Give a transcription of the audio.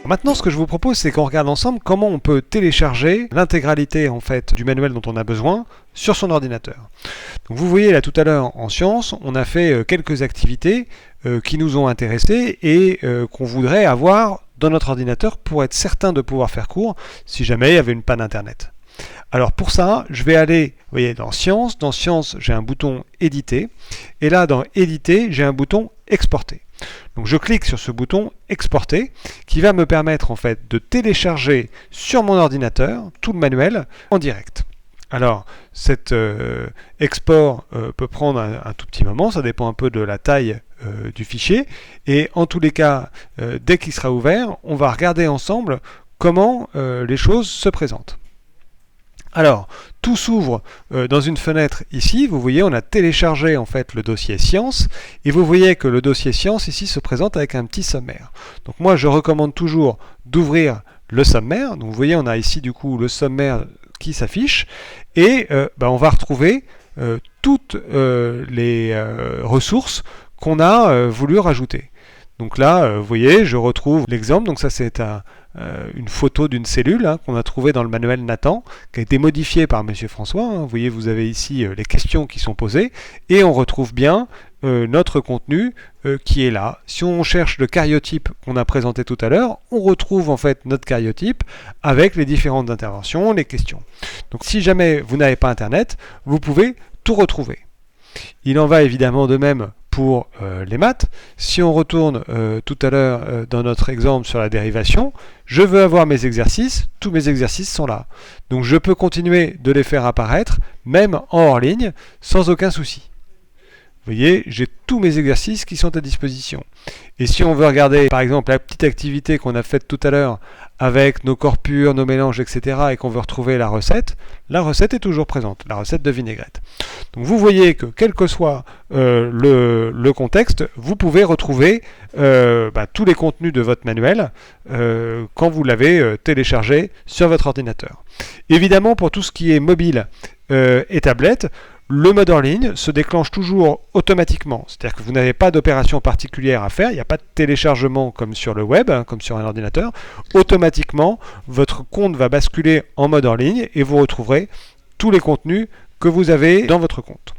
Maintenant, ce que je vous propose, c'est qu'on regarde ensemble comment on peut télécharger l'intégralité en fait du manuel dont on a besoin sur son ordinateur. Donc vous voyez là tout à l'heure en sciences, on a fait quelques activités qui nous ont intéressés et qu'on voudrait avoir dans notre ordinateur pour être certain de pouvoir faire cours si jamais il y avait une panne internet. Alors pour ça, je vais aller, vous voyez, dans Sciences. Dans Sciences, j'ai un bouton Éditer. Et là, dans Éditer, j'ai un bouton Exporter. Donc je clique sur ce bouton Exporter qui va me permettre en fait de télécharger sur mon ordinateur tout le manuel en direct. Alors cet export peut prendre un tout petit moment, ça dépend un peu de la taille du fichier. Et en tous les cas, dès qu'il sera ouvert, on va regarder ensemble comment les choses se présentent. Alors, tout s'ouvre dans une fenêtre ici. Vous voyez, on a téléchargé en fait le dossier Sciences et vous voyez que le dossier Sciences ici se présente avec un petit sommaire. Donc moi, je recommande toujours d'ouvrir le sommaire. Donc vous voyez, on a ici du coup le sommaire qui s'affiche et on va retrouver toutes les ressources qu'on a voulu rajouter. Donc là, vous voyez, je retrouve l'exemple. Donc ça, c'est une photo d'une cellule qu'on a trouvée dans le manuel Nathan, qui a été modifiée par Monsieur François. Vous voyez, vous avez ici les questions qui sont posées, et on retrouve bien notre contenu qui est là. Si on cherche le cariotype qu'on a présenté tout à l'heure, on retrouve en fait notre cariotype avec les différentes interventions, les questions. Donc si jamais vous n'avez pas Internet, vous pouvez tout retrouver. Il en va évidemment de même pour les maths. Si on retourne tout à l'heure dans notre exemple sur la dérivation, je veux avoir mes exercices, tous mes exercices sont là. Donc je peux continuer de les faire apparaître, même en hors ligne, sans aucun souci. Vous voyez, j'ai tous mes exercices qui sont à disposition. Et si on veut regarder, par exemple, la petite activité qu'on a faite tout à l'heure avec nos corps purs, nos mélanges, etc., et qu'on veut retrouver la recette est toujours présente, la recette de vinaigrette. Donc vous voyez que, quel que soit le contexte, vous pouvez retrouver tous les contenus de votre manuel quand vous l'avez téléchargé sur votre ordinateur. Évidemment, pour tout ce qui est mobile et tablette, le mode en ligne se déclenche toujours automatiquement, c'est-à-dire que vous n'avez pas d'opération particulière à faire, il n'y a pas de téléchargement comme sur le web, comme sur un ordinateur. Automatiquement, votre compte va basculer en mode en ligne et vous retrouverez tous les contenus que vous avez dans votre compte.